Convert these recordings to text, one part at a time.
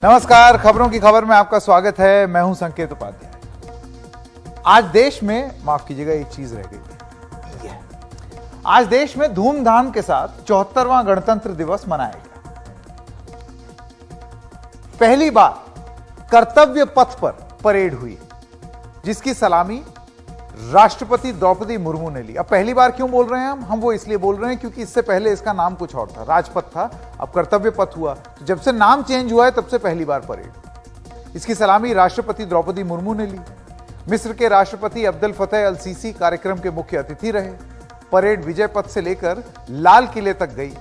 नमस्कार, खबरों की खबर में आपका स्वागत है। मैं हूं संकेत उपाध्याय। आज देश में, माफ कीजिएगा, एक चीज रह गई। आज देश में धूमधाम के साथ 74वां गणतंत्र दिवस मनाया गया। पहली बार कर्तव्य पथ पर परेड हुई, जिसकी सलामी राष्ट्रपति द्रौपदी मुर्मू ने ली। अब पहली बार क्यों बोल रहे हैं हम वो इसलिए बोल रहे हैं क्योंकि इससे पहले इसका नाम कुछ और था, राजपथ था, अब कर्तव्य पथ हुआ। तो जब से नाम चेंज हुआ है तब से पहली बार परेड। इसकी सलामी राष्ट्रपति द्रौपदी मुर्मू ने ली। मिस्र के राष्ट्रपति अब्देल फतेह अल सीसी कार्यक्रम के मुख्य अतिथि रहे। परेड विजय पथ से लेकर लाल किले तक गई।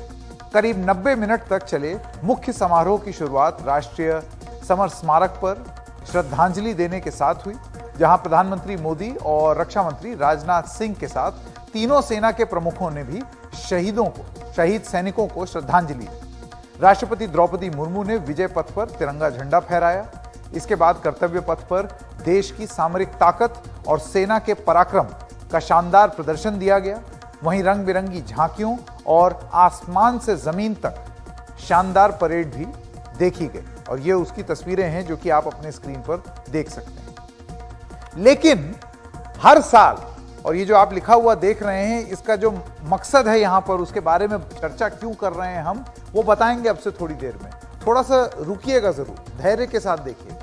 करीब 90 मिनट तक चले मुख्य समारोह की शुरुआत राष्ट्रीय समर स्मारक पर श्रद्धांजलि देने के साथ हुई, जहां प्रधानमंत्री मोदी और रक्षा मंत्री राजनाथ सिंह के साथ तीनों सेना के प्रमुखों ने भी शहीद सैनिकों को श्रद्धांजलि दी। राष्ट्रपति द्रौपदी मुर्मू ने विजय पथ पर तिरंगा झंडा फहराया। इसके बाद कर्तव्य पथ पर देश की सामरिक ताकत और सेना के पराक्रम का शानदार प्रदर्शन दिया गया। वहीं रंग बिरंगी झांकियों और आसमान से जमीन तक शानदार परेड भी देखी गई, और ये उसकी तस्वीरें हैं जो कि आप अपने स्क्रीन पर देख सकते हैं। लेकिन हर साल, और ये जो आप लिखा हुआ देख रहे हैं, इसका जो मकसद है यहां पर, उसके बारे में चर्चा क्यों कर रहे हैं हम, वो बताएंगे अब से थोड़ी देर में। थोड़ा सा रुकिएगा, जरूर धैर्य के साथ देखिए।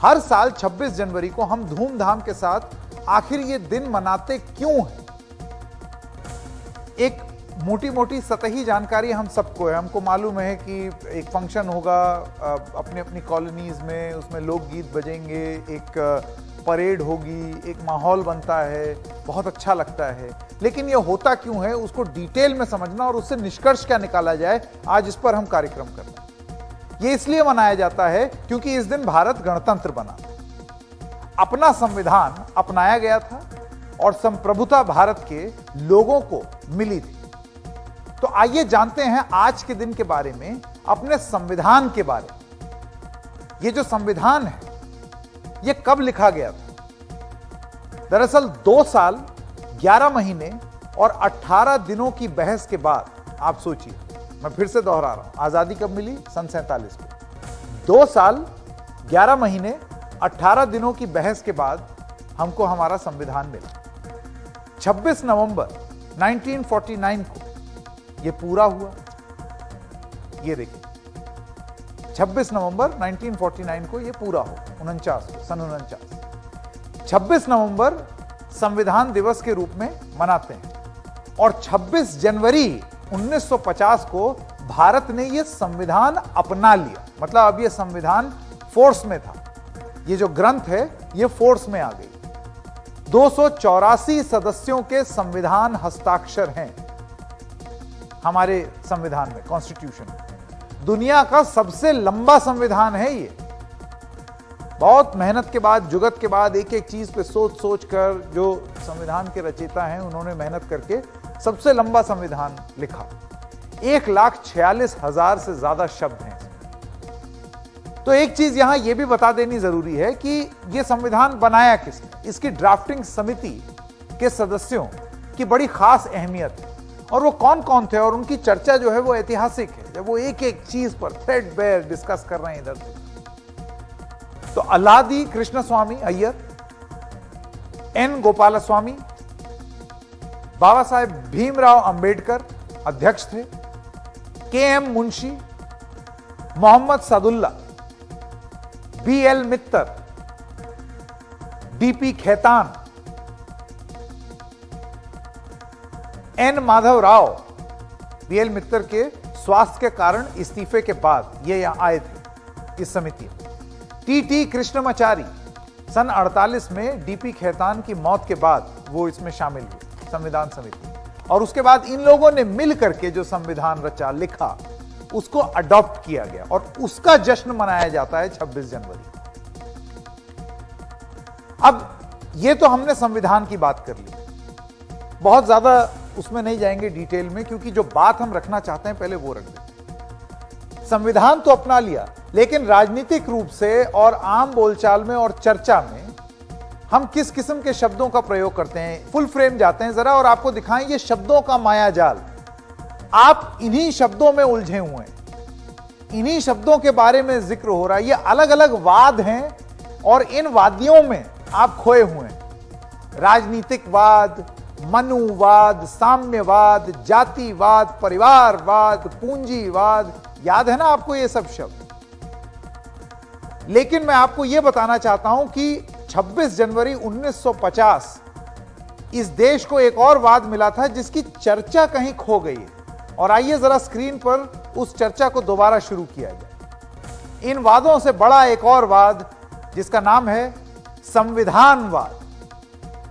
हर साल 26 जनवरी को हम धूमधाम के साथ आखिर ये दिन मनाते क्यों हैं? एक मोटी मोटी सतही जानकारी हम सबको है। हमको मालूम है कि एक फंक्शन होगा अपनी अपनी कॉलोनीज में, उसमें लोकगीत बजेंगे, एक परेड होगी, एक माहौल बनता है, बहुत अच्छा लगता है। लेकिन ये होता क्यों है, उसको डिटेल में समझना और उससे निष्कर्ष क्या निकाला जाए, आज इस पर हम कार्यक्रम कर रहे हैं। ये इसलिए मनाया जाता है क्योंकि इस दिन भारत गणतंत्र बना, अपना संविधान अपनाया गया था और संप्रभुता भारत के लोगों को मिली थी। तो आइए जानते हैं आज के दिन के बारे में, अपने संविधान के बारे में। ये जो संविधान है, ये कब लिखा गया था? दरअसल 2 साल 11 महीने और 18 दिनों की बहस के बाद, आप सोचिए, मैं फिर से दोहरा रहा हूं, आजादी कब मिली? सन 47 को। 2 साल 11 महीने 18 दिनों की बहस के बाद हमको हमारा संविधान मिला। 26 नवंबर 1949 को ये पूरा हुआ। ये देखिए, 26 नवंबर 1949 को ये पूरा हो, सन 49। 26 नवंबर संविधान दिवस के रूप में मनाते हैं, और 26 जनवरी 1950 को भारत ने ये संविधान अपना लिया। मतलब अब ये संविधान फोर्स में था, ये जो ग्रंथ है ये फोर्स में आ गई। 284 सदस्यों के संविधान हस्ताक्षर हैं हमारे संविधान में, कॉन्स्टिट्यूशन में। दुनिया का सबसे लंबा संविधान है ये। बहुत मेहनत के बाद, जुगत के बाद, एक एक चीज पे सोच कर जो संविधान के रचयिता हैं, उन्होंने मेहनत करके सबसे लंबा संविधान लिखा। 1,46,000 से ज्यादा शब्द हैं। तो एक चीज यहां यह भी बता देनी जरूरी है कि यह संविधान बनाया किसने। इसकी ड्राफ्टिंग समिति के सदस्यों की बड़ी खास अहमियत है, और वो कौन कौन थे, और उनकी चर्चा जो है वो ऐतिहासिक है, जब वो एक एक चीज पर थ्रेडबेयर डिस्कस कर रहे हैं इधर से। तो अल्लादी कृष्णस्वामी अय्यर, एन गोपालस्वामी, बाबा साहेब भीमराव अंबेडकर अध्यक्ष थे, K M Munshi, Mohammad Saadullah, B L Mitter, DP Khaitan, N Madhav Rau. B L Mitter के स्वास्थ्य के कारण इस्तीफे के बाद ये यहां आए थे इस समिति में। टी कृष्णमाचारी सन 48 में डीपी खेतान की मौत के बाद वो इसमें शामिल हुए संविधान समिति, और उसके बाद इन लोगों ने मिल करके जो संविधान रचा, लिखा, उसको अडॉप्ट किया गया, और उसका जश्न मनाया जाता है 26 जनवरी। अब ये तो हमने संविधान की बात कर ली, बहुत ज्यादा उसमें नहीं जाएंगे डिटेल में, क्योंकि जो बात हम रखना चाहते हैं पहले वो रख देते। संविधान तो अपना लिया, लेकिन राजनीतिक रूप से और आम बोलचाल में और चर्चा में हम किस किस्म के शब्दों का प्रयोग करते हैं, फुल फ्रेम जाते हैं जरा और आपको दिखाएं ये शब्दों का मायाजाल। आप इन्हीं शब्दों में उलझे हुए हैं। इन्हीं शब्दों के बारे में जिक्र हो रहा है। ये अलग अलग वाद हैं और इन वादियों में आप खोए हुए हैं। राजनीतिकवाद, मनुवाद, साम्यवाद, जातिवाद, परिवारवाद, पूंजीवाद, याद है ना आपको ये सब शब्द। लेकिन मैं आपको यह बताना चाहता हूं कि 26 जनवरी 1950 इस देश को एक और वाद मिला था जिसकी चर्चा कहीं खो गई है। और आइए जरा स्क्रीन पर उस चर्चा को दोबारा शुरू किया जाए। इन वादों से बड़ा एक और वाद जिसका नाम है संविधानवाद।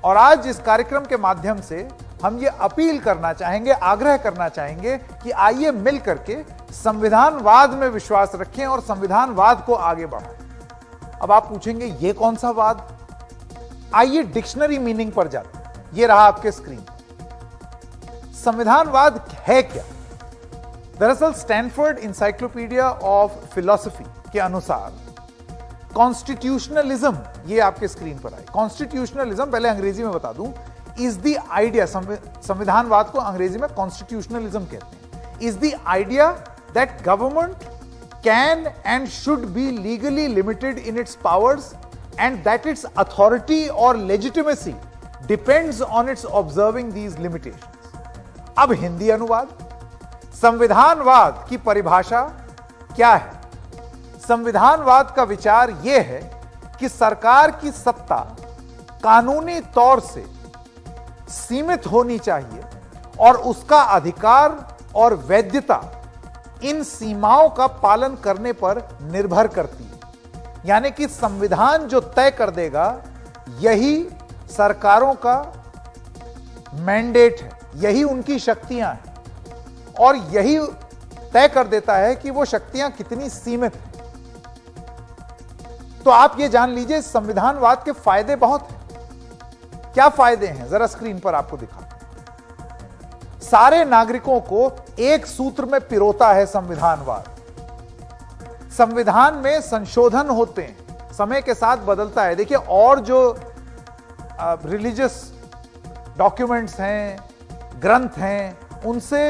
और आज इस कार्यक्रम के माध्यम से हम ये अपील करना चाहेंगे, आग्रह करना चाहेंगे कि आइए मिल करके संविधानवाद में विश्वास रखें और संविधानवाद को आगे बढ़ाएं। अब आप पूछेंगे ये कौन सा वाद? आइए डिक्शनरी मीनिंग पर जाते हैं। ये रहा आपके स्क्रीन पर। संविधानवाद है क्या? दरअसल स्टैनफोर्ड इंसाइक्लोपीडिया ऑफ फिलॉसफी के अनुसार कॉन्स्टिट्यूशनलिज्म, ये आपके स्क्रीन पर आए, कॉन्स्टिट्यूशनलिज्म, पहले अंग्रेजी में बता दूं, इज द आइडिया, संविधानवाद को अंग्रेजी में कॉन्स्टिट्यूशनलिज्म कहते हैं, is the idea that government can and should be legally limited in its powers and that its authority or legitimacy depends on its observing these limitations. अब हिंदी अनुवाद। संविधानवाद की परिभाषा क्या है? संविधानवाद का विचार यह है कि सरकार की सत्ता कानूनी तौर से सीमित होनी चाहिए और उसका अधिकार और वैधता इन सीमाओं का पालन करने पर निर्भर करती है। यानी कि संविधान जो तय कर देगा यही सरकारों का मैंडेट है, यही उनकी शक्तियां हैं और यही तय कर देता है कि वो शक्तियां कितनी सीमित हैं। तो आप ये जान लीजिए संविधानवाद के फायदे बहुत हैं। क्या फायदे हैं जरा स्क्रीन पर आपको दिखाते हैं। सारे नागरिकों को एक सूत्र में पिरोता है संविधानवाद। संविधान में संशोधन होते हैं, समय के साथ बदलता है। देखिए, और जो रिलीजियस डॉक्यूमेंट्स हैं, ग्रंथ हैं, उनसे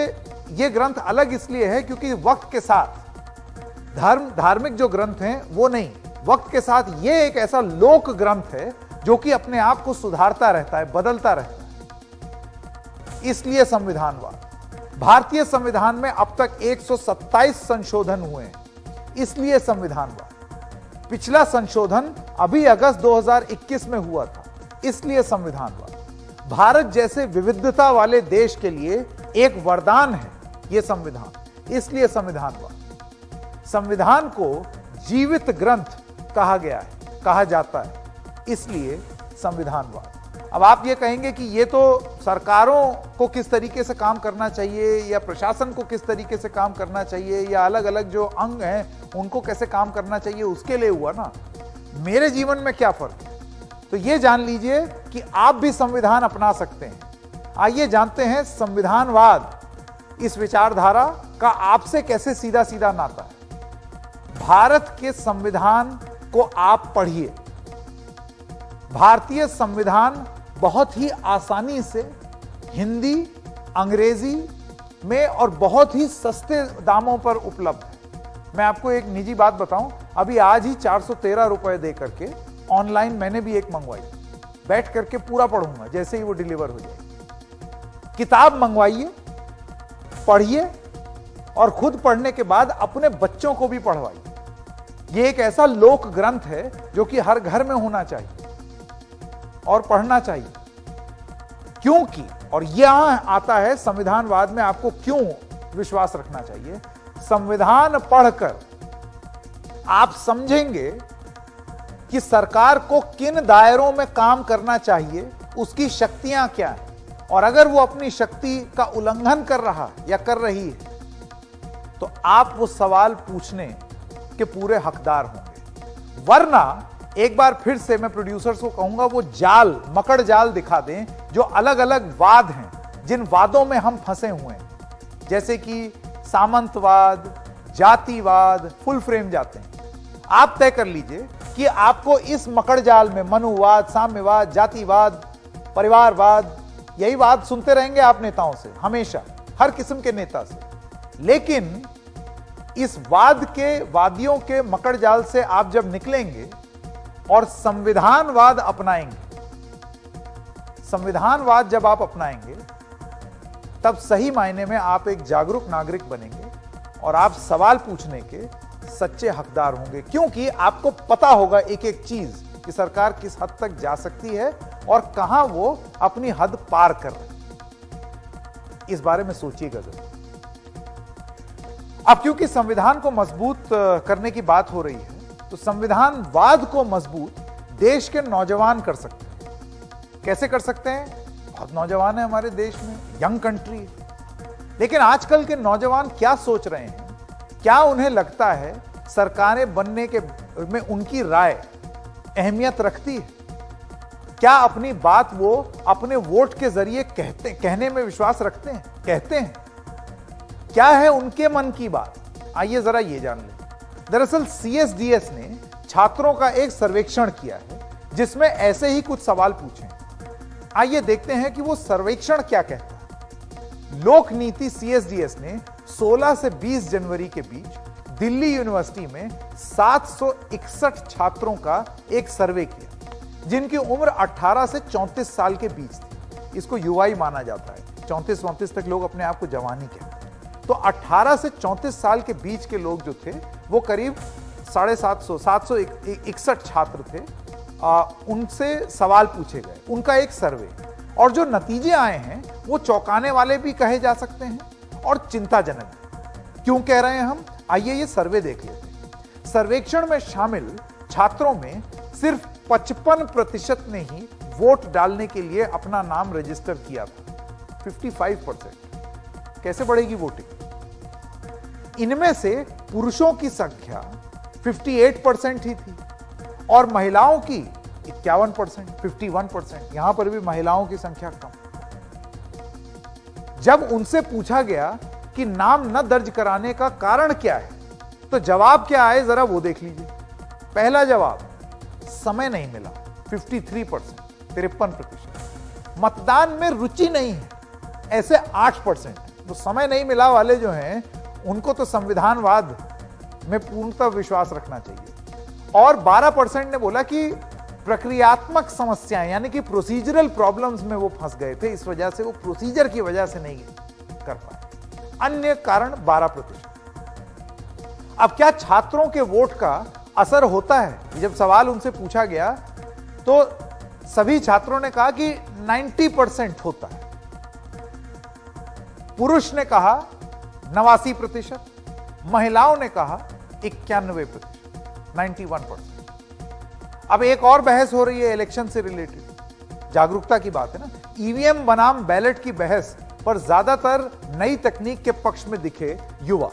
ये ग्रंथ अलग इसलिए है क्योंकि वक्त के साथ धार्मिक जो ग्रंथ हैं वो नहीं, वक्त के साथ ये एक ऐसा लोक ग्रंथ है जो कि अपने आप को सुधारता रहता है, बदलता रहता है। इसलिए संविधानवाद। भारतीय संविधान में अब तक 127 संशोधन हुए हैं, इसलिए संविधानवाद। पिछला संशोधन अभी अगस्त 2021 में हुआ था, इसलिए संविधानवाद। भारत जैसे विविधता वाले देश के लिए एक वरदान है यह संविधान, इसलिए संविधानवाद। संविधान को जीवित ग्रंथ कहा गया है, कहा जाता है, इसलिए संविधानवाद। अब आप ये कहेंगे कि ये तो सरकारों को किस तरीके से काम करना चाहिए या प्रशासन को किस तरीके से काम करना चाहिए या अलग अलग जो अंग हैं उनको कैसे काम करना चाहिए उसके लिए हुआ ना। मेरे जीवन में क्या फर्क है? तो ये जान लीजिए कि आप भी संविधान अपना सकते हैं। आइए जानते हैं संविधानवाद इस विचारधारा का आपसे कैसे सीधा सीधा नाता है। भारत के संविधान को आप पढ़िए। भारतीय संविधान बहुत ही आसानी से हिंदी, अंग्रेजी में और बहुत ही सस्ते दामों पर उपलब्ध है। मैं आपको एक निजी बात बताऊं, अभी आज ही 413 रुपए दे करके ऑनलाइन मैंने भी एक मंगवाई। बैठ करके पूरा पढ़ूंगा जैसे ही वो डिलीवर हो जाए। किताब मंगवाइए, पढ़िए और खुद पढ़ने के बाद अपने बच्चों को भी पढ़वाइए। ये एक ऐसा लोक ग्रंथ है जो कि हर घर में होना चाहिए और पढ़ना चाहिए। क्योंकि, और यहां आता है संविधानवाद में आपको क्यों विश्वास रखना चाहिए। संविधान पढ़कर आप समझेंगे कि सरकार को किन दायरों में काम करना चाहिए, उसकी शक्तियां क्या हैं, और अगर वो अपनी शक्ति का उल्लंघन कर रहा या कर रही है तो आप वो सवाल पूछने के पूरे हकदार होंगे। वरना एक बार फिर से मैं प्रोड्यूसर्स को कहूंगा वो जाल, मकड़ जाल दिखा दें जो अलग अलग वाद हैं, जिन वादों में हम फंसे हुए हैं, जैसे कि सामंतवाद, जातिवाद, फुल फ्रेम जाते हैं। आप तय कर लीजिए कि आपको इस मकड़ जाल में मनुवाद, साम्यवाद, जातिवाद, परिवारवाद, यही वाद सुनते रहेंगे आप नेताओं से, हमेशा, हर किस्म के नेता से। लेकिन इस वादियों के मकड़ जाल से आप जब निकलेंगे और संविधानवाद अपनाएंगे, संविधानवाद जब आप अपनाएंगे तब सही मायने में आप एक जागरूक नागरिक बनेंगे और आप सवाल पूछने के सच्चे हकदार होंगे, क्योंकि आपको पता होगा एक एक चीज कि सरकार किस हद तक जा सकती है और कहां वो अपनी हद पार कर रही है। इस बारे में सोचिएगा जरूर। अब क्योंकि संविधान को मजबूत करने की बात हो रही है, तो संविधानवाद को मजबूत देश के नौजवान कर सकते हैं। कैसे कर सकते हैं? बहुत नौजवान है हमारे देश में, यंग कंट्री है। लेकिन आजकल के नौजवान क्या सोच रहे हैं? क्या उन्हें लगता है सरकारें बनने के में उनकी राय अहमियत रखती है? क्या अपनी बात वो अपने वोट के जरिए कहने में विश्वास रखते हैं, कहते हैं? क्या है उनके मन की बात? आइए जरा ये जान लें। दरअसल CSDS ने छात्रों का एक सर्वेक्षण किया है जिसमें ऐसे ही कुछ सवाल पूछे हैं। आइए देखते हैं कि वो सर्वेक्षण क्या कहता है। लोक नीति CSDS ने 16 से 20 जनवरी के बीच दिल्ली यूनिवर्सिटी में 761 छात्रों का एक सर्वे किया, जिनकी उम्र 18 से 34 साल के बीच थी। इसको युवा ही माना जाता है, 34-34 तक लोग अपने आप को जवानी कहते हैं। तो 18 से 34 साल के बीच के लोग जो थे वो करीब 761 छात्र थे। उनसे सवाल पूछे गए, उनका एक सर्वे, और जो नतीजे आए हैं वो चौंकाने वाले भी कहे जा सकते हैं और चिंताजनक भी। क्यों कह रहे हैं हम? आइए ये सर्वे देख लेते हैं। सर्वेक्षण में शामिल छात्रों में सिर्फ 55% ने ही वोट डालने के लिए अपना नाम रजिस्टर किया था। 55%। कैसे बढ़ेगी वोटिंग? इनमें से पुरुषों की संख्या 58% ही थी और महिलाओं की 51%, 51%। यहां पर भी महिलाओं की संख्या कम। जब उनसे पूछा गया कि नाम न दर्ज कराने का कारण क्या है, तो जवाब क्या आए जरा वो देख लीजिए। पहला जवाब, समय नहीं मिला, 53%, 53%। मतदान में रुचि नहीं है, ऐसे 8%। तो समय नहीं मिला वाले जो हैं उनको तो संविधानवाद में पूर्णतः विश्वास रखना चाहिए। और 12% ने बोला कि प्रक्रियात्मक समस्याएं यानी कि प्रोसीजरल प्रॉब्लम्स में वो फंस गए थे, इस वजह से वो प्रोसीजर की वजह से नहीं कर पाए। अन्य कारण 12%। अब क्या छात्रों के वोट का असर होता है? जब सवाल उनसे पूछा गया तो सभी छात्रों ने कहा कि 90% होता है। पुरुष ने कहा 89%, महिलाओं ने कहा 91%, 91%। अब एक और बहस हो रही है इलेक्शन से रिलेटेड, जागरूकता की बात है ना। ईवीएम बनाम बैलेट की बहस पर ज्यादातर नई तकनीक के पक्ष में दिखे युवा।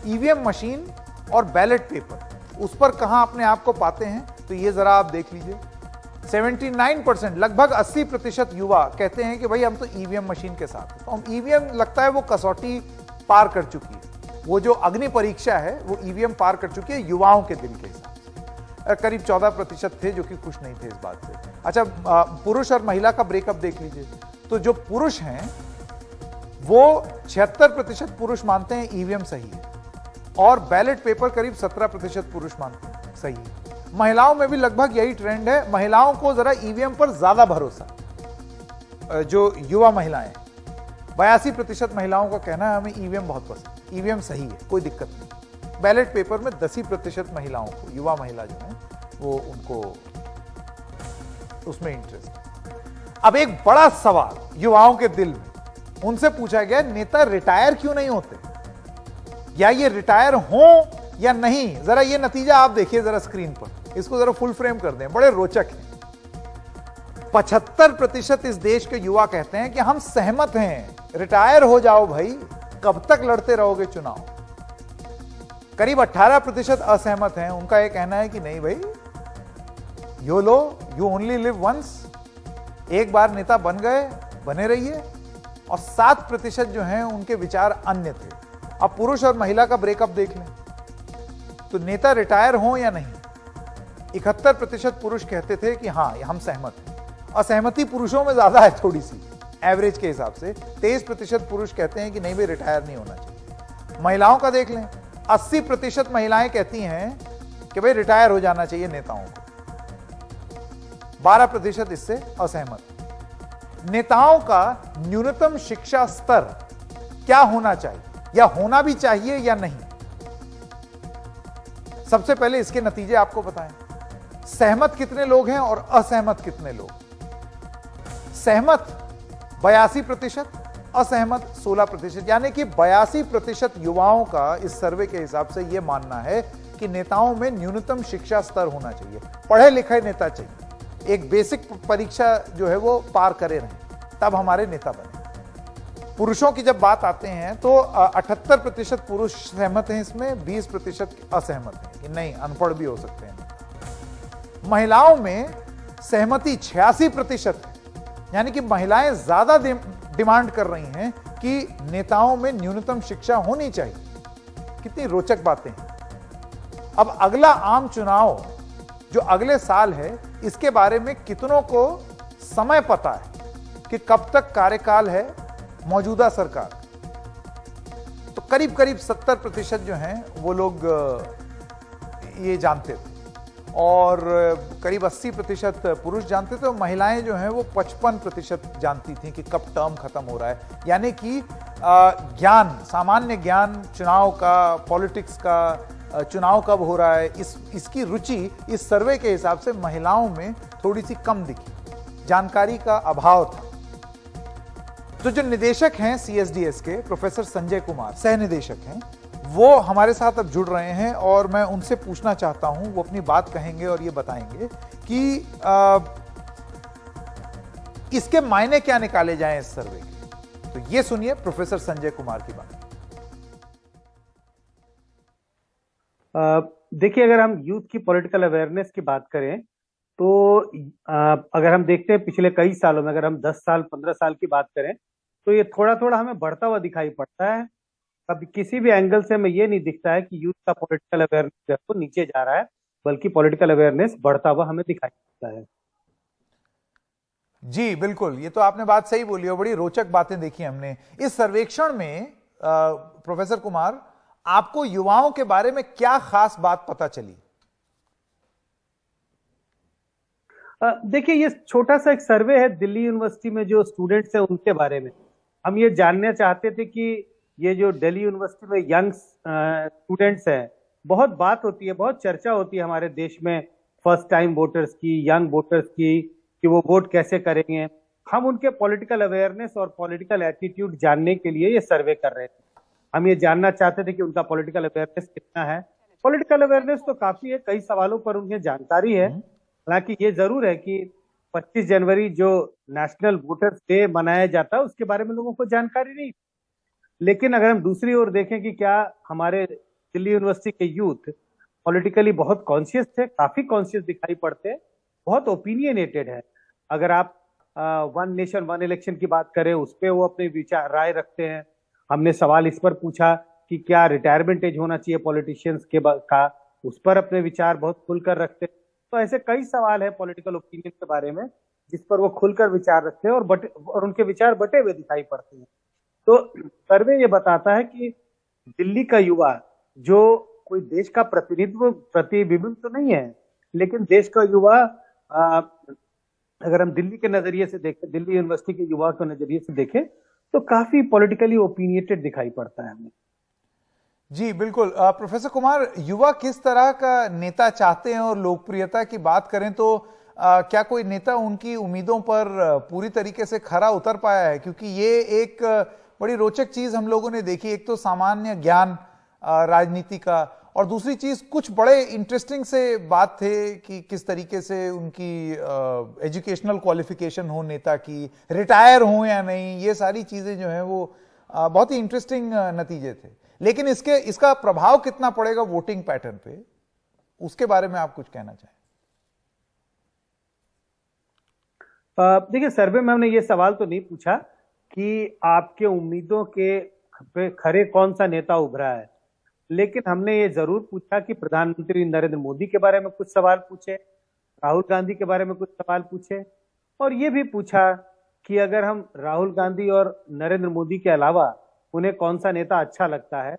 ईवीएम मशीन और बैलेट पेपर, उस पर कहां अपने आप को पाते हैं? तो ये जरा आप देख लीजिए। 79%, लगभग 80% युवा कहते हैं कि भाई हम तो ईवीएम मशीन के साथ हैं। तो हम ईवीएम लगता है वो कसौटी पार कर चुकी है, वो जो अग्नि परीक्षा है वो ईवीएम पार कर चुकी है युवाओं के दिल के हिसाब से। करीब 14% थे जो कि खुश नहीं थे इस बात से। अच्छा, पुरुष और महिला का ब्रेकअप देख लीजिए। तो जो पुरुष हैं वो 76% पुरुष मानते हैं ईवीएम सही है और बैलेट पेपर करीब 17% पुरुष मानते हैं सही है। महिलाओं में भी लगभग यही ट्रेंड है। महिलाओं को जरा ईवीएम पर ज्यादा भरोसा। जो युवा महिलाएं, 82% महिलाओं का कहना है हमें ईवीएम बहुत पसंद, ईवीएम सही है, कोई दिक्कत नहीं। बैलेट पेपर में 10% महिलाओं को, युवा महिला जो है वो उनको उसमें इंटरेस्ट है। अब एक बड़ा सवाल युवाओं के दिल में, उनसे पूछा गया नेता रिटायर क्यों नहीं होते, या ये रिटायर हो या नहीं? जरा ये नतीजा आप देखिए जरा स्क्रीन पर, इसको जरा फुल फ्रेम कर दें, बड़े रोचक है। 75% इस देश के युवा कहते हैं कि हम सहमत हैं, रिटायर हो जाओ भाई, कब तक लड़ते रहोगे चुनाव। करीब 18% असहमत हैं, उनका यह कहना है कि नहीं भाई, YOLO, you only live once, एक बार नेता बन गए बने रहिए। और 7% जो हैं उनके विचार अन्य थे। अब पुरुष और महिला का ब्रेकअप देख लें, तो नेता रिटायर हो या नहीं, 71% पुरुष कहते थे कि हां हम सहमत हैं। असहमति पुरुषों में ज्यादा है थोड़ी सी, एवरेज के हिसाब से। 23% पुरुष कहते हैं कि नहीं भाई रिटायर नहीं होना चाहिए। महिलाओं का देख लें 80% महिलाएं कहती हैं कि भाई रिटायर हो जाना चाहिए नेताओं को, 12% इससे असहमत। नेताओं का न्यूनतम शिक्षा स्तर क्या होना चाहिए, या होना भी चाहिए या नहीं? सबसे पहले इसके नतीजे आपको बताएं। सहमत कितने लोग हैं और असहमत कितने लोग? सहमत 82%, असहमत 16%, यानी कि 82% युवाओं का इस सर्वे के हिसाब से यह मानना है कि नेताओं में न्यूनतम शिक्षा स्तर होना चाहिए, पढ़े लिखे नेता चाहिए, एक बेसिक परीक्षा जो है वो पार करे रहें, तब हमारे नेता बने। पुरुषों की जब बात आते हैं तो 78% पुरुष सहमत हैं इसमें, 20% असहमत हैं कि नहीं, अनपढ़ भी हो सकते हैं। महिलाओं में सहमति 86% है, यानी कि महिलाएं ज्यादा डिमांड कर रही हैं कि नेताओं में न्यूनतम शिक्षा होनी चाहिए। कितनी रोचक बातें हैं। अब अगला आम चुनाव जो अगले साल है, इसके बारे में कितनों को समय पता है कि कब तक कार्यकाल है मौजूदा सरकार? तो करीब करीब 70% जो हैं वो लोग ये जानते थे, और करीब 80% पुरुष जानते थे, और महिलाएं जो हैं वो 55% जानती थी कि कब टर्म खत्म हो रहा है। यानी कि ज्ञान, सामान्य ज्ञान चुनाव का, पॉलिटिक्स का, चुनाव कब हो रहा है, इसकी रुचि इस सर्वे के हिसाब से महिलाओं में थोड़ी सी कम दिखी, जानकारी का अभाव था। तो जो निदेशक हैं सीएसडीएस के, प्रोफेसर संजय कुमार, सह निदेशक हैं, वो हमारे साथ अब जुड़ रहे हैं, और मैं उनसे पूछना चाहता हूं, वो अपनी बात कहेंगे और ये बताएंगे कि इसके मायने क्या निकाले जाएं इस सर्वे के। तो ये सुनिए प्रोफेसर संजय कुमार की बात। देखिए, अगर हम यूथ की पॉलिटिकल अवेयरनेस की बात करें तो अगर हम देखते हैं पिछले कई सालों में, अगर हम 10 साल 15 साल की बात करें तो ये थोड़ा थोड़ा हमें बढ़ता हुआ दिखाई पड़ता है। अब किसी भी एंगल से हमें ये नहीं दिखता है कि यूथ का पॉलिटिकल अवेयरनेस तो नीचे जा रहा है, बल्कि पॉलिटिकल अवेयरनेस बढ़ता हुआ हमें दिखाई पड़ता है। जी बिल्कुल, ये तो आपने बात सही बोली, और बड़ी रोचक बातें देखी हमने इस सर्वेक्षण में। प्रोफेसर कुमार, आपको युवाओं के बारे में क्या खास बात पता चली? देखिए, ये छोटा सा एक सर्वे है दिल्ली यूनिवर्सिटी में जो स्टूडेंट्स हैं उनके बारे में। हम ये जानना चाहते थे कि ये जो दिल्ली यूनिवर्सिटी में यंग स्टूडेंट्स हैं, बहुत बात होती है, बहुत चर्चा होती है हमारे देश में फर्स्ट टाइम वोटर्स की, यंग वोटर्स की, कि वो वोट कैसे करेंगे। हम उनके पॉलिटिकल अवेयरनेस और पॉलिटिकल एटीट्यूड जानने के लिए ये सर्वे कर रहे थे। हम ये जानना चाहते थे कि उनका पॉलिटिकल अवेयरनेस कितना है। पॉलिटिकल अवेयरनेस तो काफी है, कई सवालों पर उन्हें जानकारी है। हालांकि ये जरूर है कि 25 जनवरी जो नेशनल वोटर्स डे मनाया जाता है उसके बारे में लोगों को जानकारी नहीं। लेकिन अगर हम दूसरी ओर देखें कि क्या हमारे दिल्ली यूनिवर्सिटी के यूथ पॉलिटिकली बहुत कॉन्शियस थे, काफी कॉन्शियस दिखाई पड़ते हैं, बहुत ओपिनियनेटेड है। अगर आप वन नेशन वन इलेक्शन की बात करें, उस पर वो अपने विचार राय रखते हैं। हमने सवाल इस पर पूछा कि क्या रिटायरमेंट एज होना चाहिए पॉलिटिशियंस का, उस पर अपने विचार बहुत खुलकर रखते हैं। तो ऐसे कई सवाल है पॉलिटिकल ओपिनियन के बारे में जिस पर वो खुलकर विचार रखते हैं, और उनके विचार बटे हुए दिखाई पड़ते हैं। तो सर्वे ये बताता है कि दिल्ली का युवा, जो कोई देश का प्रतिबिंब तो नहीं है, लेकिन देश का युवा, अगर हम दिल्ली के नजरिए से देखें, दिल्ली यूनिवर्सिटी के युवा के नजरिए से देखें, तो काफी पॉलिटिकली ओपिनियटेड दिखाई पड़ता है हमें। जी बिल्कुल। प्रोफेसर कुमार, युवा किस तरह का नेता चाहते हैं, और लोकप्रियता की बात करें तो क्या कोई नेता उनकी उम्मीदों पर पूरी तरीके से खरा उतर पाया है? क्योंकि ये एक बड़ी रोचक चीज हम लोगों ने देखी। एक तो सामान्य ज्ञान राजनीति का, और दूसरी चीज कुछ बड़े इंटरेस्टिंग से बात थे कि किस तरीके से उनकी एजुकेशनल क्वालिफिकेशन हो नेता की, रिटायर हो या नहीं, ये सारी चीजें जो हैं वो बहुत ही इंटरेस्टिंग नतीजे थे। लेकिन इसका प्रभाव कितना पड़ेगा वोटिंग पैटर्न पे, उसके बारे में आप कुछ कहना चाहें? देखिए, सर्वे में हमने ये सवाल तो नहीं पूछा कि आपके उम्मीदों के खरे कौन सा नेता उभरा है, लेकिन हमने ये जरूर पूछा कि प्रधानमंत्री नरेंद्र मोदी के बारे में कुछ सवाल पूछे, राहुल गांधी के बारे में कुछ सवाल पूछे, और ये भी पूछा कि अगर हम राहुल गांधी और नरेंद्र मोदी के अलावा उन्हें कौन सा नेता अच्छा लगता है,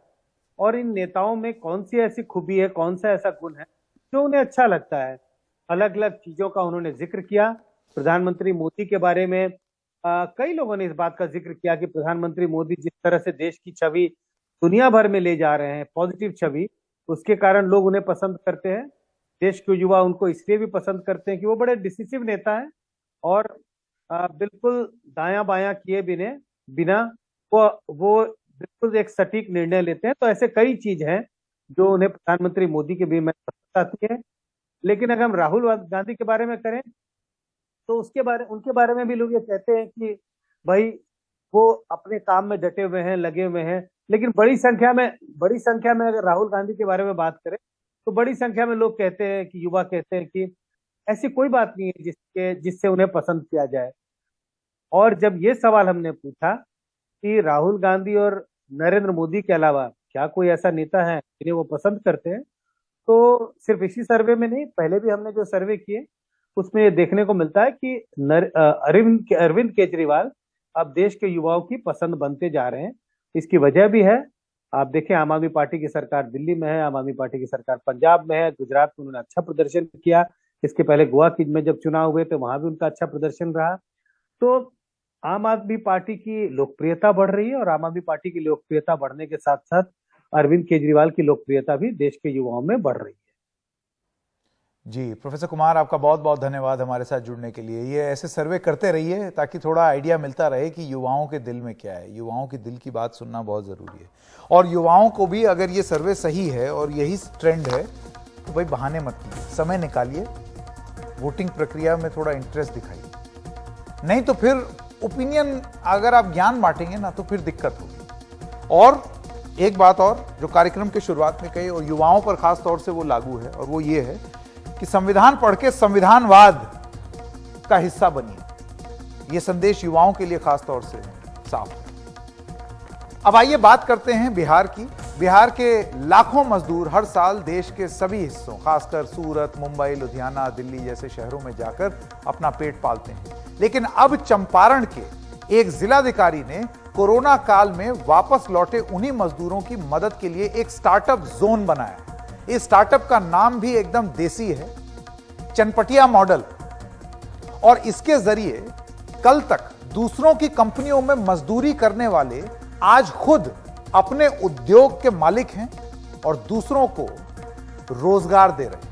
और इन नेताओं में कौन सी ऐसी खूबी है, कौन सा ऐसा गुण है जो उन्हें अच्छा लगता है। अलग अलग चीजों का उन्होंने जिक्र किया। प्रधानमंत्री मोदी के बारे में कई लोगों ने इस बात का जिक्र किया कि प्रधानमंत्री मोदी जिस तरह से देश की छवि दुनिया भर में ले जा रहे हैं, पॉजिटिव छवि, उसके कारण लोग उन्हें पसंद करते हैं। देश के युवा उनको इसलिए भी पसंद करते हैं कि वो बड़े डिसिसिव नेता हैं और बिल्कुल दायां बायां किए बिना वो बिल्कुल एक सटीक निर्णय लेते हैं। तो ऐसे कई चीज हैं जो उन्हें प्रधानमंत्री मोदी के भी में पसंद आती है। लेकिन अगर हम राहुल गांधी के बारे में करें तो उनके बारे में भी लोग ये कहते हैं कि भाई वो अपने काम में डटे हुए हैं, लगे हुए हैं। लेकिन बड़ी संख्या में अगर राहुल गांधी के बारे में बात करें तो बड़ी संख्या में लोग कहते हैं कि युवा कहते हैं कि ऐसी कोई बात नहीं है जिससे उन्हें पसंद किया जाए। और जब ये सवाल हमने पूछा कि राहुल गांधी और नरेंद्र मोदी के अलावा क्या कोई ऐसा नेता है जिन्हें वो पसंद करते हैं, तो सिर्फ इसी सर्वे में नहीं, पहले भी हमने जो सर्वे किए उसमें ये देखने को मिलता है कि अरविंद केजरीवाल अब देश के युवाओं की पसंद बनते जा रहे हैं। इसकी वजह भी है, आप देखें आम आदमी पार्टी की सरकार दिल्ली में है, आम आदमी पार्टी की सरकार पंजाब में है, गुजरात में उन्होंने अच्छा प्रदर्शन किया। इसके पहले गोवा में जब चुनाव हुए तो वहां भी उनका अच्छा प्रदर्शन रहा। तो आम आदमी पार्टी की लोकप्रियता बढ़ रही है और आम आदमी पार्टी की लोकप्रियता बढ़ने के साथ साथ अरविंद केजरीवाल की लोकप्रियता भी देश के युवाओं में बढ़ रही है। जी प्रोफेसर कुमार, आपका बहुत बहुत धन्यवाद हमारे साथ जुड़ने के लिए। ये ऐसे सर्वे करते रहिए ताकि थोड़ा आइडिया मिलता रहे कि युवाओं के दिल में क्या है। युवाओं के दिल की बात सुनना बहुत जरूरी है और युवाओं को भी अगर ये सर्वे सही है और यही ट्रेंड है तो भाई बहाने मत कीजिए, समय निकालिए, वोटिंग प्रक्रिया में थोड़ा इंटरेस्ट दिखाइए। नहीं तो फिर ओपिनियन, अगर आप ज्ञान बांटेंगे ना तो फिर दिक्कत होगी। और एक बात और जो कार्यक्रम के शुरुआत में कही और युवाओं पर खास तौर से वो लागू है, और वो ये है कि संविधान पढ़ के संविधानवाद का हिस्सा बनिए। ये संदेश युवाओं के लिए खास तौर से साफ है। अब आइए बात करते हैं बिहार की। बिहार के लाखों मजदूर हर साल देश के सभी हिस्सों, खासकर सूरत, मुंबई, लुधियाना, दिल्ली जैसे शहरों में जाकर अपना पेट पालते हैं। लेकिन अब चंपारण के एक जिलाधिकारी ने कोरोना काल में वापस लौटे उन्हीं मजदूरों की मदद के लिए एक स्टार्टअप जोन बनाया है। इस स्टार्टअप का नाम भी एकदम देसी है, चनपटिया मॉडल। और इसके जरिए कल तक दूसरों की कंपनियों में मजदूरी करने वाले आज खुद अपने उद्योग के मालिक हैं और दूसरों को रोजगार दे रहे हैं।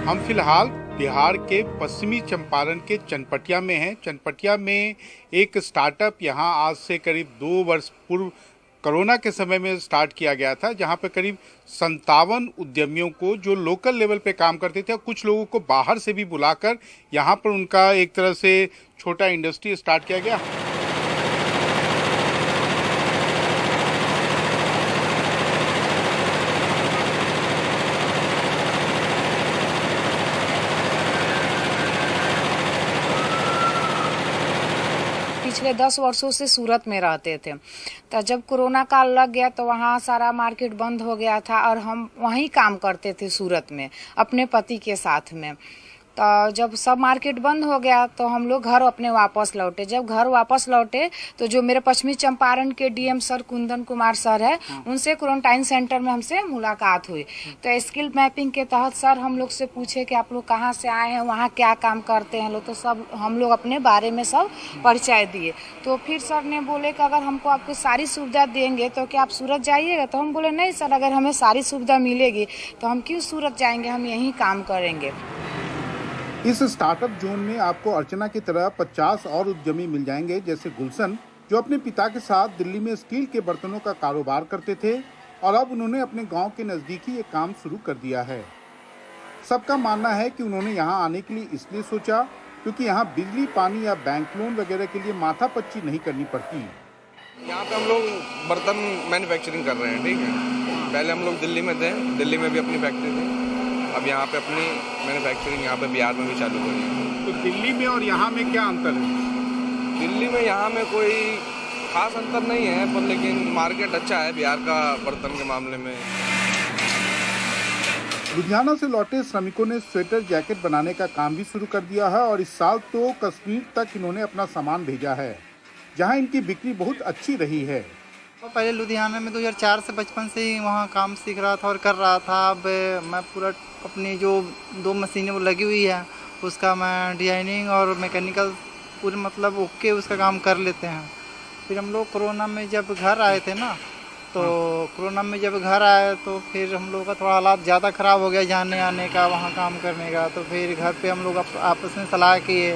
हम फिलहाल बिहार के पश्चिमी चंपारण के चनपटिया में हैं। चनपटिया में एक स्टार्टअप यहाँ आज से करीब 2 वर्ष पूर्व कोरोना के समय में स्टार्ट किया गया था, जहाँ पे करीब 57 उद्यमियों को जो लोकल लेवल पे काम करते थे, कुछ लोगों को बाहर से भी बुलाकर यहाँ पर उनका एक तरह से छोटा इंडस्ट्री स्टार्ट किया गया। पिछले 10 वर्षों से सूरत में रहते थे, तो जब कोरोना काल लग गया तो वहाँ सारा मार्केट बंद हो गया था और हम वहीं काम करते थे सूरत में अपने पति के साथ में। तो जब सब मार्केट बंद हो गया तो हम लोग घर अपने वापस लौटे। जब घर वापस लौटे तो जो मेरे पश्चिमी चंपारण के DM sir Kundan Kumar sir है, उनसे क्वारंटाइन सेंटर में हमसे मुलाकात हुई। तो स्किल मैपिंग के तहत सर हम लोग से पूछे कि आप लोग कहाँ से आए हैं, वहाँ क्या काम करते हैं लोग। तो सब हम लोग अपने बारे में सब परिचय दिए। तो फिर सर ने बोले कि अगर हमको आपको सारी सुविधा देंगे तो क्या आप सूरत जाइएगा। तो हम बोले नहीं सर, अगर हमें सारी सुविधा मिलेगी तो हम क्यों सूरत जाएंगे, हम यहीं काम करेंगे। इस स्टार्टअप जोन में आपको अर्चना की तरह 50 और उद्यमी मिल जाएंगे, जैसे गुलशन, जो अपने पिता के साथ दिल्ली में स्टील के बर्तनों का कारोबार करते थे और अब उन्होंने अपने गांव के नजदीक ही ये काम शुरू कर दिया है। सबका मानना है कि उन्होंने यहां आने के लिए इसलिए सोचा क्योंकि यहां बिजली, पानी या बैंक लोन वगैरह के लिए माथापच्ची नहीं करनी पड़ती। यहाँ पे हम लोग बर्तन मैन्युफैक्चरिंग कर रहे हैं, ठीक है। पहले हम लोग दिल्ली में थे, दिल्ली में भी अपनी फैक्ट्री थी। अब यहाँ पे अपनी मैन्युफैक्चरिंग यहाँ पे बिहार में भी चालू करी है। तो दिल्ली में और यहाँ में क्या अंतर है? दिल्ली में यहाँ में कोई खास अंतर नहीं है, पर लेकिन मार्केट अच्छा है बिहार का बर्तन के मामले में। लुधियाना से लौटे श्रमिकों ने स्वेटर जैकेट बनाने का काम भी शुरू कर दिया है और इस साल तो कश्मीर तक इन्होंने अपना सामान भेजा है, जहां इनकी बिक्री बहुत अच्छी रही है। पहले लुधियाना में 2004 से बचपन से ही वहाँ काम सीख रहा था और कर रहा था। अब मैं पूरा अपनी जो 2 मशीनें वो लगी हुई है उसका मैं डिजाइनिंग और मैकेनिकल पूरे मतलब ओके उसका काम कर लेते हैं। फिर हम लोग कोरोना में जब घर आए थे ना, तो कोरोना में जब घर आए तो फिर हम लोग का थोड़ा हालात ज़्यादा ख़राब हो गया जाने आने का, वहाँ काम करने का। तो फिर घर पे हम लोग आपस में सलाह किए,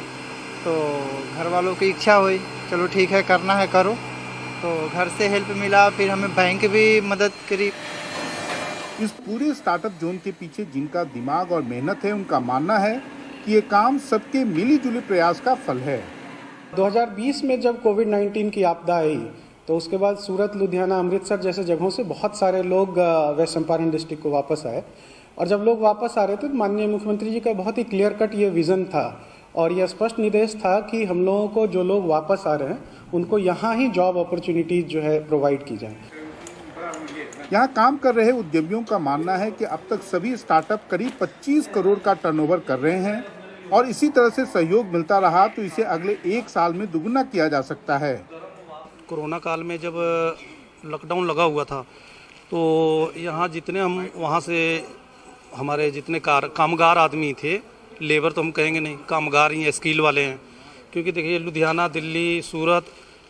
तो घर वालों की इच्छा हुई चलो ठीक है करना है करो, तो घर से हेल्प मिला। फिर हमें बैंक भी मदद करी। इस पूरे स्टार्टअप जोन के पीछे जिनका दिमाग और मेहनत है, उनका मानना है कि ये काम सबके मिलीजुली प्रयास का फल है। 2020 में जब कोविड-19 की आपदा आई तो उसके बाद सूरत, लुधियाना, अमृतसर जैसे जगहों से बहुत सारे लोग वेस्ट चंपारण डिस्ट्रिक्ट को वापस आए। और जब लोग वापस आ रहे थे तो माननीय मुख्यमंत्री जी का बहुत ही क्लियर कट ये विज़न था और यह स्पष्ट निर्देश था कि हम लोगों को जो लोग वापस आ रहे हैं उनको यहाँ ही जॉब अपॉर्चुनिटीज जो है प्रोवाइड की जाए। यहाँ काम कर रहे उद्यमियों का मानना है कि अब तक सभी स्टार्टअप करीब 25 करोड़ का टर्नओवर कर रहे हैं और इसी तरह से सहयोग मिलता रहा तो इसे अगले 1 साल में दुगुना किया जा सकता है। कोरोना काल में जब लॉकडाउन लगा हुआ था तो यहाँ जितने हम वहाँ से हमारे जितने कामगार आदमी थे, लेबर तो हम कहेंगे नहीं, कामगार ही स्किल वाले हैं, क्योंकि देखिए लुधियाना, दिल्ली, सूरत,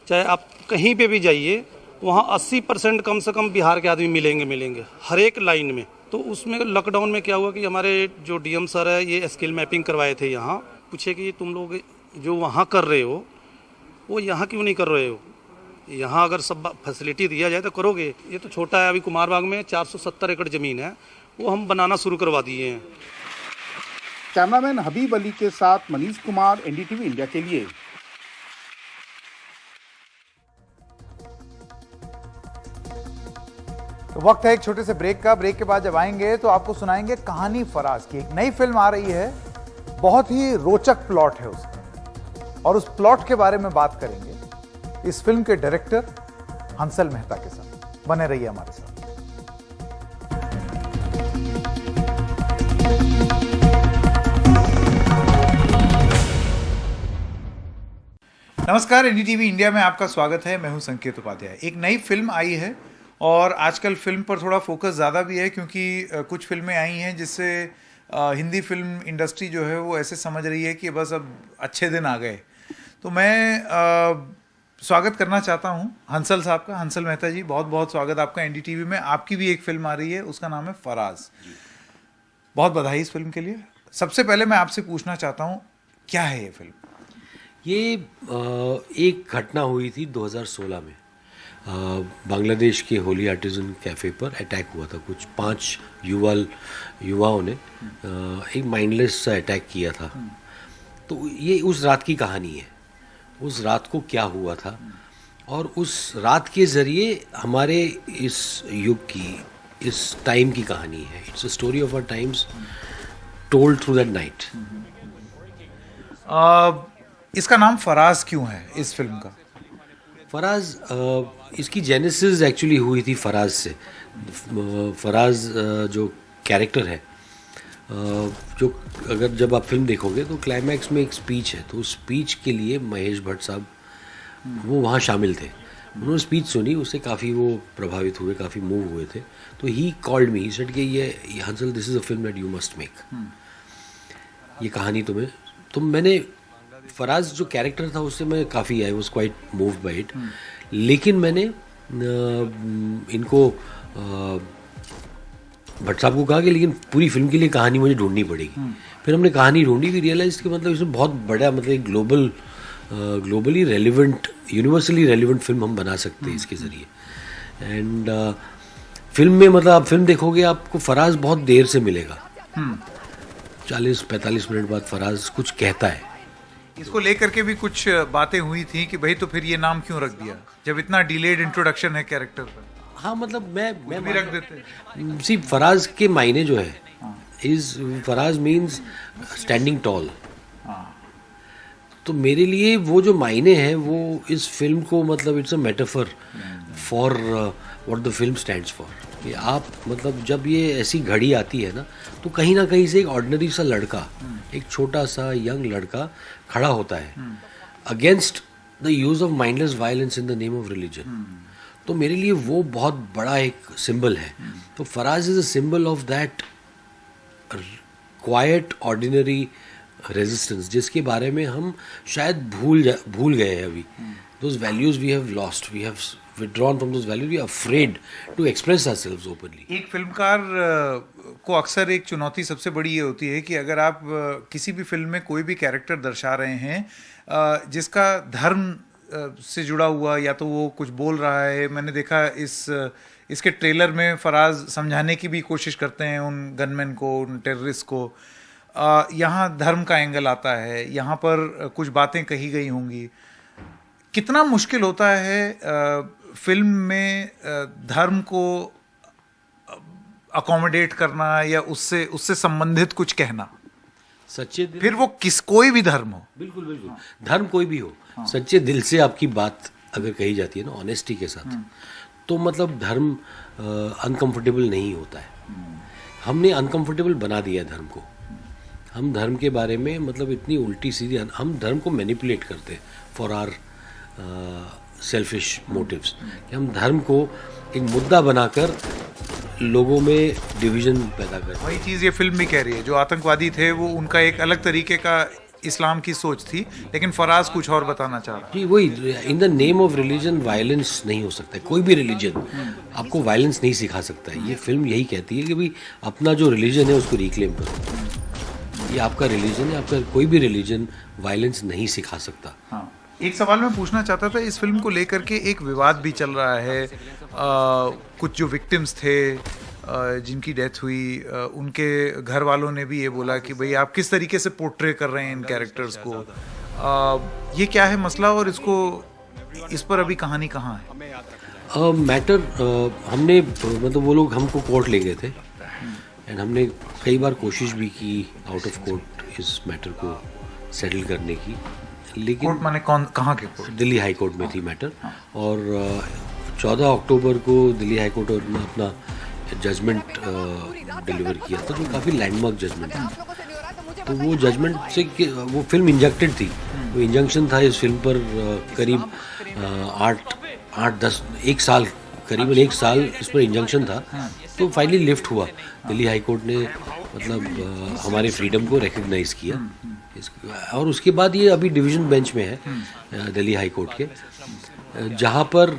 चाहे आप कहीं पे भी जाइए वहाँ 80% कम से कम बिहार के आदमी मिलेंगे हर एक लाइन में। तो उसमें लॉकडाउन में क्या हुआ कि हमारे जो डीएम सर है ये स्किल मैपिंग करवाए थे, यहाँ पूछे कि तुम लोग जो वहाँ कर रहे हो वो यहाँ क्यों नहीं कर रहे हो, यहाँ अगर सब फैसिलिटी दिया जाए तो करोगे। ये तो छोटा है, अभी कुमारबाग में 470 एकड़ ज़मीन है, वो हम बनाना शुरू करवा दिए हैं। कैमरामैन हबीब अली के साथ मनीष कुमार, एनडीटीवी इंडिया के लिए। तो वक्त है एक छोटे से ब्रेक का। ब्रेक के बाद जब आएंगे तो आपको सुनाएंगे कहानी फराज की। एक नई फिल्म आ रही है, बहुत ही रोचक प्लॉट है उसका और उस प्लॉट के बारे में बात करेंगे इस फिल्म के डायरेक्टर हंसल मेहता के साथ। बने रहिए हमारे साथ। नमस्कार, एनडीटीवी इंडिया में आपका स्वागत है। मैं हूं संकेत उपाध्याय। एक नई फिल्म आई है और आजकल फिल्म पर थोड़ा फोकस ज़्यादा भी है क्योंकि कुछ फिल्में आई हैं जिससे हिंदी फिल्म इंडस्ट्री जो है वो ऐसे समझ रही है कि बस अब अच्छे दिन आ गए। तो मैं स्वागत करना चाहता हूं हंसल साहब का। हंसल मेहता जी, बहुत बहुत स्वागत आपका एनडीटीवी में। आपकी भी एक फिल्म आ रही है, उसका नाम है फराज। बहुत बधाई इस फिल्म के लिए। सबसे पहले मैं आपसे पूछना चाहता हूँ, क्या है ये फिल्म? ये एक घटना हुई थी 2016 में। बांग्लादेश के होली आर्टिजन कैफ़े पर अटैक हुआ था। कुछ 5 युवाओं ने एक माइंडलेस सा अटैक किया था। तो ये उस रात की कहानी है, उस रात को क्या हुआ था और उस रात के ज़रिए हमारे इस युग की, इस टाइम की कहानी है। It's a story of our times told through that night. इसका नाम फराज क्यों है इस फिल्म का? फराज, इसकी जेनेसिस एक्चुअली हुई थी फराज से। फराज जो कैरेक्टर है, जो अगर जब आप फिल्म देखोगे तो क्लाइमैक्स में एक स्पीच है, तो उस स्पीच के लिए महेश भट्ट साहब वो वहाँ शामिल थे। उन्होंने स्पीच सुनी, उससे काफ़ी वो प्रभावित हुए, काफ़ी मूव हुए थे। तो he called me, he said कि ये Hansal, this is a film that you must make. ये कहानी तुम्हें, तो मैंने फराज जो कैरेक्टर था उससे मैं काफ़ी, I was quite moved by it. लेकिन मैंने इनको भट्ट साहब को कहा कि लेकिन पूरी फिल्म के लिए कहानी मुझे ढूंढनी पड़ेगी। फिर हमने कहानी ढूंढी, भी रियलाइज कि मतलब इसमें बहुत बड़ा, मतलब एक globally relevant, universally relevant film हम बना सकते हैं इसके ज़रिए। एंड फिल्म में मतलब आप फिल्म देखोगे आपको फराज बहुत देर से मिलेगा। 40-45 मिनट बाद फराज कुछ कहता है। इसको लेकर के भी कुछ बातें हुई थी कि भाई तो फिर ये नाम क्यों रख दिया जब इतना डिलेड इंट्रोडक्शन है कैरेक्टर पर? हाँ, मतलब मैं भी रख देते। सी, फराज के मायने जो है फराज मीन्स स्टैंडिंग टॉल। तो मेरे लिए वो जो मायने हैं वो इस फिल्म को मतलब it's a metaphor for what the film stands for. कि आप मतलब जब ये ऐसी घड़ी आती है ना कहीं से एक ऑर्डिनरी सा लड़का, एक छोटा सा यंग लड़का खड़ा होता है against the use of mindless violence in the name of religion. तो मेरे लिए वो बहुत बड़ा एक सिंबल है। तो Faraz is a symbol of that quite ordinary resistance जिसके बारे में हम शायद भूल गए हैं अभी। Those values we have lost, we have withdrawn from those values, we are afraid to express ourselves openly. एक फिल्मकार को अक्सर एक चुनौती सबसे बड़ी ये होती है कि अगर आप किसी भी फिल्म में कोई भी कैरेक्टर दर्शा रहे हैं जिसका धर्म से जुड़ा हुआ, या तो वो कुछ बोल रहा है, मैंने देखा इसके ट्रेलर में फराज समझाने की भी कोशिश करते हैं उन गनमैन को, उन टेररिस्ट को। यहाँ धर्म का एंगल आता है, यहाँ पर कुछ बातें कही गई होंगी। कितना मुश्किल होता है फिल्म में धर्म को अकोमोडेट करना या उससे संबंधित कुछ कहना। सच्चे फिर वो कोई भी धर्म हो, बिल्कुल धर्म कोई भी हो, सच्चे दिल से आपकी बात अगर कही जाती है ना ऑनेस्टी के साथ, तो मतलब धर्म अनकंफर्टेबल नहीं होता है। हमने अनकंफर्टेबल बना दिया है धर्म को। हम धर्म के बारे में मतलब इतनी उल्टी सीधी, हम धर्म को मैनिपुलेट करते हैं फॉर आर सेल्फिश मोटिव्स। हम धर्म को एक मुद्दा बनाकर लोगों में डिवीजन पैदा करते हैं। वही चीज़ ये फिल्म भी कह रही है। जो आतंकवादी थे वो उनका एक अलग तरीके का इस्लाम की सोच थी, लेकिन फराज कुछ और बताना चाह रहा है। जी वही, in the name of religion violence नहीं हो सकता है। कोई भी रिलीजन आपको वायलेंस नहीं सिखा सकता है। ये फिल्म यही कहती है कि भाई अपना जो रिलीजन है उसको रिक्लेम करो। ये आपका रिलीजन है, आपका कोई भी रिलीजन वायलेंस नहीं सिखा सकता। हाँ। एक सवाल मैं पूछना चाहता था, इस फिल्म को लेकर के एक विवाद भी चल रहा है। कुछ जो विक्टिम्स थे जिनकी डेथ हुई, उनके घर वालों ने भी ये बोला कि भाई आप किस तरीके से पोर्ट्रे कर रहे हैं इन कैरेक्टर्स को। ये क्या है मसला और इस पर अभी कहानी कहाँ है? मैटर हमने मतलब वो लोग हमको कोर्ट ले गए थे एंड हमने कई बार कोशिश भी की आउट ऑफ कोर्ट इस मैटर को सेटल करने की, लेकिन कोर्ट माने कहाँ के कोर्ट? दिल्ली हाई कोर्ट में थी मैटर। और 14 अक्टूबर को दिल्ली हाई कोर्ट ने अपना जजमेंट डिलीवर किया था, जो काफ़ी लैंडमार्क जजमेंट था। तो वो जजमेंट से वो फिल्म इंजेक्टेड थी, वो इंजंक्शन था इस फिल्म पर करीब 1 साल, करीबन 1 साल इस पर इंजंक्शन था। तो फाइनली लिफ्ट हुआ। दिल्ली हाई कोर्ट ने मतलब हमारे फ्रीडम को रिकग्नाइज किया और उसके बाद ये अभी डिवीज़न बेंच में है दिल्ली हाई कोर्ट के, जहाँ पर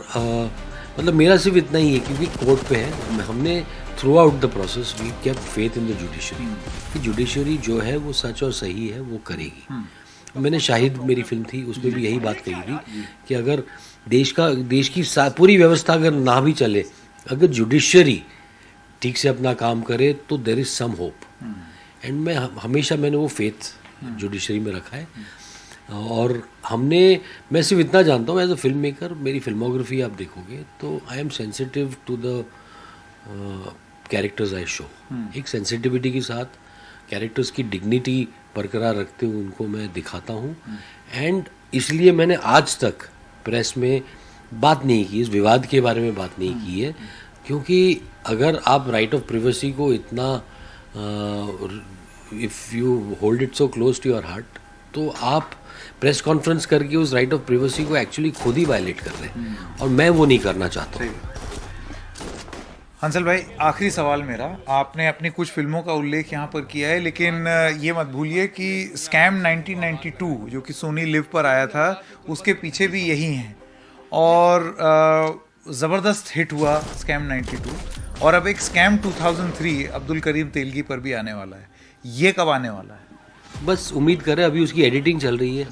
मतलब मेरा सिर्फ इतना ही है क्योंकि कोर्ट पे है। हमने throughout the process we kept faith in the judiciary कि जुडिशरी जो है वो सच और सही है वो करेगी। मैंने शाहिद मेरी फिल्म थी उसमें भी यही बात कही थी कि अगर देश की पूरी व्यवस्था अगर ना भी चले, अगर जुडिशरी ठीक से अपना काम करे तो there is some hope. And मैंने वो फेथ जुडिशरी में रखा है। और मैं सिर्फ इतना जानता हूँ एज अ फिल्म मेकर, मेरी फिल्मोग्राफी आप देखोगे तो I am sensitive to the characters I show. एक सेंसिटिविटी के साथ कैरेक्टर्स की डिग्निटी बरकरार रखते हुए उनको मैं दिखाता हूँ। एंड इसलिए मैंने आज तक प्रेस में बात नहीं की, इस विवाद के बारे में बात नहीं की है, क्योंकि अगर आप राइट ऑफ प्रिवेसी को इतना if you hold it so close to your heart, तो आप प्रेस कॉन्फ्रेंस करके उस राइट ऑफ प्रिवेसी को एक्चुअली खुद ही वायलेट कर रहे हैं और मैं वो नहीं करना चाहता हूँ। हंसल भाई, आखिरी सवाल मेरा, आपने अपनी कुछ फिल्मों का उल्लेख यहाँ पर किया है, लेकिन ये मत भूलिए कि स्कैम 1992 जो कि सोनी लिव पर आया था उसके पीछे भी यही हैं और ज़बरदस्त हिट हुआ स्कैम 92, और अब एक स्कैम 2003 अब्दुल करीम तेलगी पर भी आने वाला है। ये कब आने वाला है? बस उम्मीद करें, अभी उसकी एडिटिंग चल रही है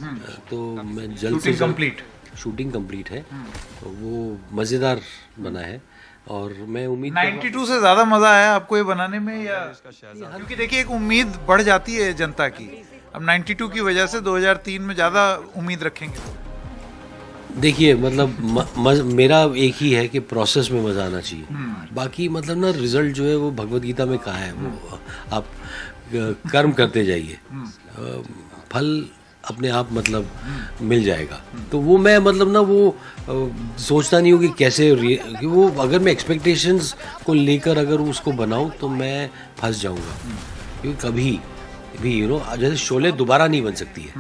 तो मैं जल्द से जल्द शूटिंग कंप्लीट है, वो मज़ेदार बना है और मैं उम्मीद 92 से ज़्यादा मज़ा आया आपको ये बनाने में, या क्योंकि देखिए एक उम्मीद बढ़ जाती है जनता की, अब 92 की वजह से 2003 में ज़्यादा उम्मीद रखेंगे। देखिए मतलब मेरा एक ही है कि प्रोसेस में मज़ा आना चाहिए, बाकी मतलब ना रिजल्ट जो है वो भगवत गीता में कहा है, वो आप कर्म करते जाइए, फल अपने आप मतलब मिल जाएगा। तो वो मैं मतलब ना वो सोचता नहीं हूँ कि कैसे कि वो अगर मैं एक्सपेक्टेशंस को लेकर अगर उसको बनाऊँ तो मैं फंस जाऊँगा, क्योंकि कभी भी जैसे शोले दोबारा नहीं बन सकती है,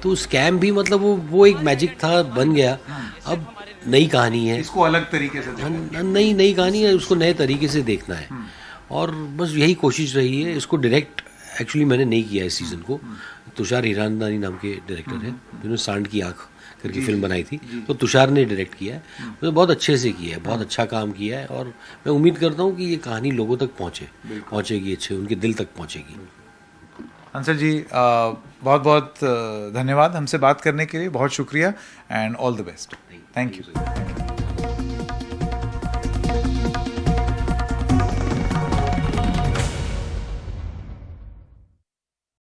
तो स्कैम भी मतलब वो एक मैजिक था, बन गया। अब नई कहानी है, इसको अलग तरीके से नई कहानी है, उसको नए तरीके से देखना है और बस यही कोशिश रही है। इसको डायरेक्ट एक्चुअली मैंने नहीं किया इस सीज़न को, तुषार हिरानंदानी नाम के डायरेक्टर हैं जिन्होंने सांड की आँख करके फिल्म बनाई थी, तो तुषार ने डायरेक्ट किया है, उसने बहुत अच्छे से किया है, बहुत अच्छा काम किया है और मैं उम्मीद करता हूँ कि ये कहानी लोगों तक पहुँचेगी, अच्छे उनके दिल तक पहुँचेगी। अंशल जी बहुत बहुत धन्यवाद हमसे बात करने के लिए, बहुत शुक्रिया and all the best. Thank you.